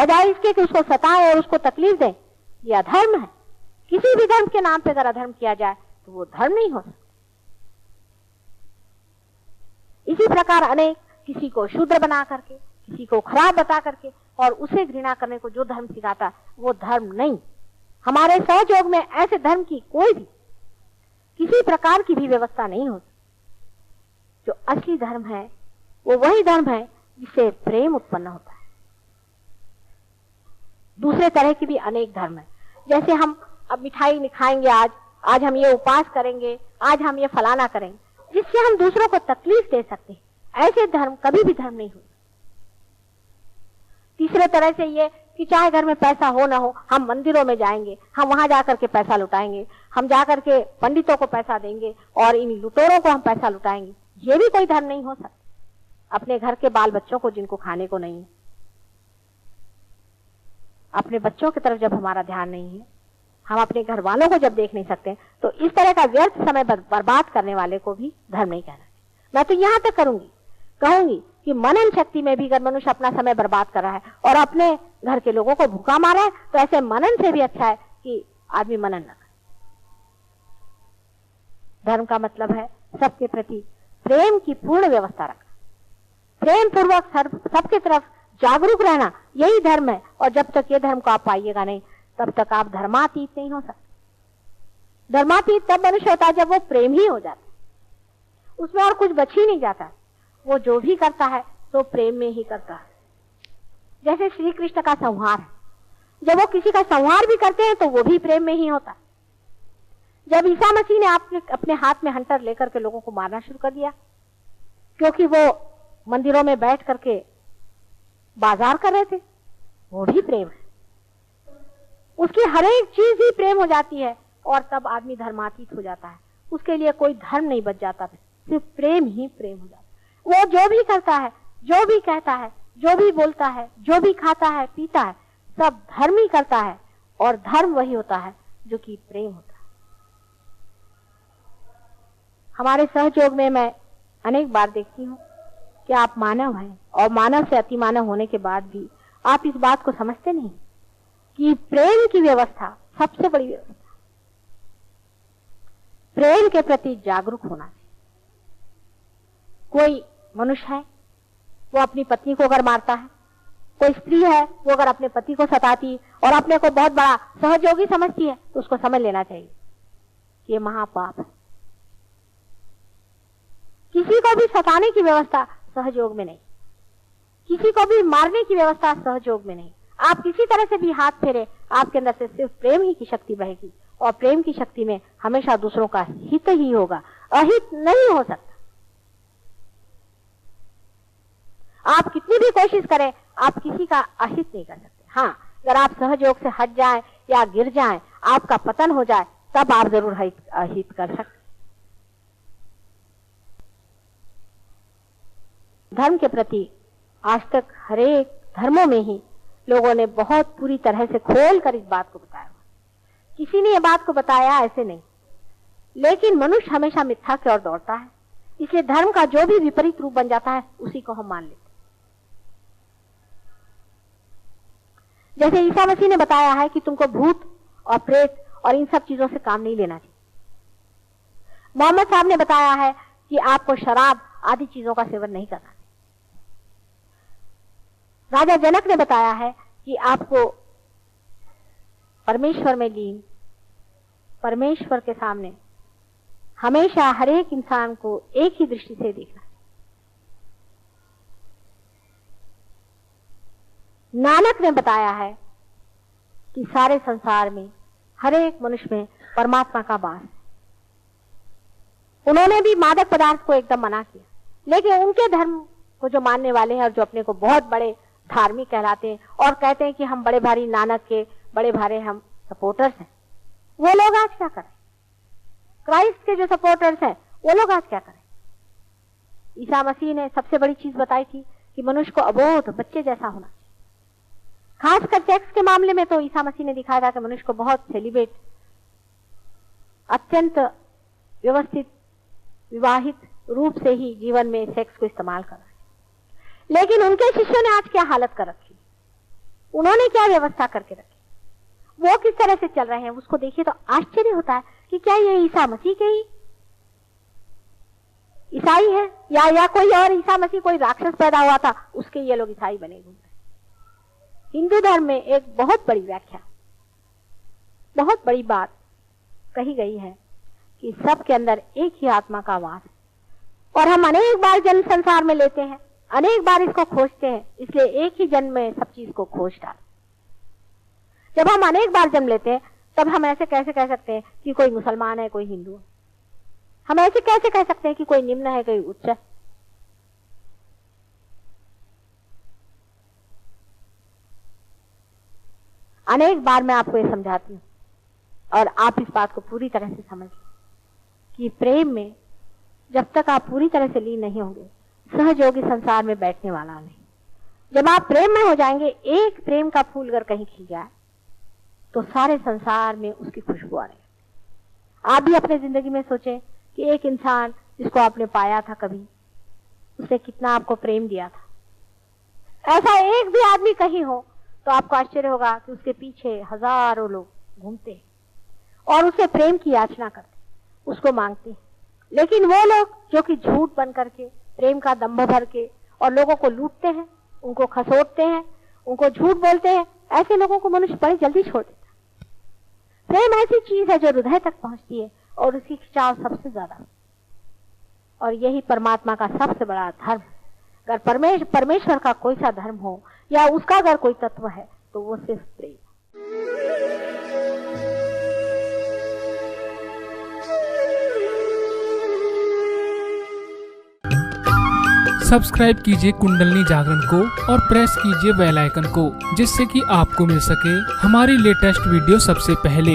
बजाय इसके कि उसको सताए और उसको तकलीफ दें। यह अधर्म है। किसी भी धर्म के नाम पे अगर अधर्म किया जाए तो वो धर्म नहीं हो सकता। इसी प्रकार अनेक किसी को शूद्र बना करके, किसी को खराब बता करके और उसे घृणा करने को जो धर्म सिखाता वो धर्म नहीं। हमारे सहयोग में ऐसे धर्म की कोई भी किसी प्रकार की भी व्यवस्था नहीं होती। जो असली धर्म है वो वही धर्म है जिससे प्रेम उत्पन्न होता है। दूसरे तरह की भी अनेक धर्म है। जैसे हम अब मिठाई नहीं खाएंगे, आज हम ये उपवास करेंगे, आज हम ये फलाना करेंगे, जिससे हम दूसरों को तकलीफ दे सकते हैं। ऐसे धर्म कभी भी धर्म नहीं हो। तीसरे तरह से ये कि चाहे घर में पैसा हो ना हो, हम मंदिरों में जाएंगे, हम वहां जाकर के पैसा लुटाएंगे, हम जाकर के पंडितों को पैसा देंगे और इन लुटेरों को हम पैसा लुटाएंगे। ये भी कोई धर्म नहीं हो सकता। अपने घर के बाल बच्चों को जिनको खाने को नहीं है, अपने बच्चों की तरफ जब हमारा ध्यान नहीं है, हम अपने घर वालों को जब देख नहीं सकते, तो इस तरह का व्यर्थ समय बर्बाद करने वाले को भी धर्म नहीं कहना चाहिए। मैं तो यहां तक कहूंगी कि मनन शक्ति में भी अगर मनुष्य अपना समय बर्बाद कर रहा है और अपने घर के लोगों को भूखा मारा है, तो ऐसे मनन से भी अच्छा है कि आदमी मनन न करे। धर्म का मतलब है सबके प्रति प्रेम की पूर्ण व्यवस्था रखना, प्रेम पूर्वक सबके तरफ जागरूक रहना, यही धर्म है। और जब तक ये धर्म को आप पाइएगा नहीं, तब तक आप धर्मातीत नहीं हो सकते। धर्मातीत तब मनुष्य होता है जब वो प्रेम ही हो जाता है, उसमें और कुछ बच ही नहीं जाता। वो जो भी करता है तो प्रेम में ही करता है। जैसे श्री कृष्ण का संहार है, जब वो किसी का संहार भी करते हैं तो वो भी प्रेम में ही होता है। जब ईसा मसीह ने अपने हाथ में हंटर लेकर के लोगों को मारना शुरू कर दिया, क्योंकि वो मंदिरों में बैठ करके बाजार कर रहे थे, वो भी प्रेम है। उसकी हर एक चीज ही प्रेम हो जाती है और तब आदमी धर्मातीत हो जाता है। उसके लिए कोई धर्म नहीं बच जाता, सिर्फ प्रेम ही प्रेम हो जाता है। वो जो भी करता है, जो भी कहता है, जो भी बोलता है, जो भी खाता है पीता है, सब धर्म ही करता है। और धर्म वही होता है जो कि प्रेम होता है। हमारे सहयोग में मैं अनेक बार देखती हूँ कि आप मानव हैं और मानव से अति मानव होने के बाद भी आप इस बात को समझते नहीं कि प्रेम की व्यवस्था सबसे बड़ी व्यवस्था। प्रेम के प्रति जागरूक होना चाहिए। कोई मनुष्य है वो अपनी पत्नी को अगर मारता है, कोई स्त्री है वो अगर अपने पति को सताती और अपने को बहुत बड़ा सहयोगी समझती है, तो उसको समझ लेना चाहिए कि ये महापाप है। किसी को भी सताने की व्यवस्था सहयोग में नहीं, किसी को भी मारने की व्यवस्था सहयोग में नहीं। आप किसी तरह से भी हाथ फेरे, आपके अंदर से सिर्फ प्रेम ही की शक्ति बहेगी और प्रेम की शक्ति में हमेशा दूसरों का हित ही होगा, अहित नहीं हो सकता। आप कितनी भी कोशिश करें, आप किसी का अहित नहीं कर सकते। हाँ, अगर आप सहयोग से हट जाएं या गिर जाएं, आपका पतन हो जाए, तब आप जरूर अहित कर सकते। धर्म के प्रति आज तक हरेक धर्मों में ही लोगों ने बहुत पूरी तरह से खोल कर इस बात को बताया। किसी ने यह बात को बताया ऐसे नहीं, लेकिन मनुष्य हमेशा मिथ्या की ओर दौड़ता है। इसलिए धर्म का जो भी विपरीत रूप बन जाता है उसी को हम मान लेते हैं। जैसे ईसा मसीह ने बताया है कि तुमको भूत और प्रेत और इन सब चीजों से काम नहीं लेना चाहिए। मोहम्मद साहब ने बताया है कि आपको शराब आदि चीजों का सेवन नहीं करना। राजा जनक ने बताया है कि आपको परमेश्वर में लीन, परमेश्वर के सामने हमेशा हर एक इंसान को एक ही दृष्टि से देखना। नानक ने बताया है कि सारे संसार में हर एक मनुष्य में परमात्मा का वास है। उन्होंने भी मादक पदार्थ को एकदम मना किया, लेकिन उनके धर्म को जो मानने वाले हैं और जो अपने को बहुत बड़े धार्मिक कहलाते हैं और कहते हैं कि हम बड़े भारी नानक के बड़े भारे हम सपोर्टर्स हैं, वो लोग आज क्या करें? क्राइस्ट के जो सपोर्टर्स हैं वो लोग आज क्या करें? ईसा मसीह ने सबसे बड़ी चीज बताई थी कि मनुष्य को अबोध बच्चे जैसा होना चाहिए। खासकर सेक्स के मामले में तो ईसा मसीह ने दिखाया था कि मनुष्य को बहुत सेलिब्रेट, अत्यंत व्यवस्थित, विवाहित रूप से ही जीवन में सेक्स को इस्तेमाल कर रहा है। लेकिन उनके शिष्यों ने आज क्या हालत कर रखी? उन्होंने क्या व्यवस्था करके रखी, वो किस तरह से चल रहे हैं, उसको देखिए तो आश्चर्य होता है कि क्या ये ईसा मसीह के ही ईसाई है या कोई और ईसा मसीह कोई राक्षस पैदा हुआ था उसके ये लोग ईसाई बने घूम रहे। हिंदू धर्म में एक बहुत बड़ी व्याख्या, बहुत बड़ी बात कही गई है कि सबके अंदर एक ही आत्मा का वास है, और हम अनेक बार जन्म संसार में लेते हैं, अनेक बार इसको खोजते हैं, इसलिए एक ही जन्म में सब चीज को खोज डाल। जब हम अनेक बार जन्म लेते हैं तब हम ऐसे कैसे कह सकते हैं कि कोई मुसलमान है कोई हिंदू है? हम ऐसे कैसे कह सकते हैं कि कोई निम्न है कोई उच्च है? अनेक बार मैं आपको ये समझाती हूँ और आप इस बात को पूरी तरह से समझ लें कि प्रेम में जब तक आप पूरी तरह से लीन नहीं होंगे, सहयोगी संसार में बैठने वाला नहीं। जब आप प्रेम में हो जाएंगे, एक प्रेम का फूल अगर कहीं खिल जाए तो सारे संसार में उसकी खुशबू आ रही। आप भी अपने जिंदगी में सोचें कि एक इंसान जिसको आपने पाया था कभी, उसने कितना आपको प्रेम दिया था। ऐसा एक भी आदमी कहीं हो तो आपको आश्चर्य होगा कि उसके पीछे हजारों लोग घूमते हैं और उसे प्रेम की याचना करते, उसको मांगते हैं। लेकिन वो लोग जो कि झूठ बन करके, प्रेम का दंभ भर के और लोगों को लूटते हैं, उनको खसोटते हैं, उनको झूठ बोलते हैं, ऐसे लोगों को मनुष्य बड़ी जल्दी छोड़ देता। प्रेम ऐसी चीज है जो हृदय तक पहुंचती है और उसकी खिंचाव सबसे ज्यादा, और यही परमात्मा का सबसे बड़ा धर्म। अगर परमेश्वर का कोई सा धर्म हो या उसका अगर कोई तत्व है तो वो सिर्फ प्रेम। सब्सक्राइब कीजिए कुंडलनी जागरण को और प्रेस कीजिए बेल आइकन को, जिससे कि आपको मिल सके हमारी लेटेस्ट वीडियो सबसे पहले।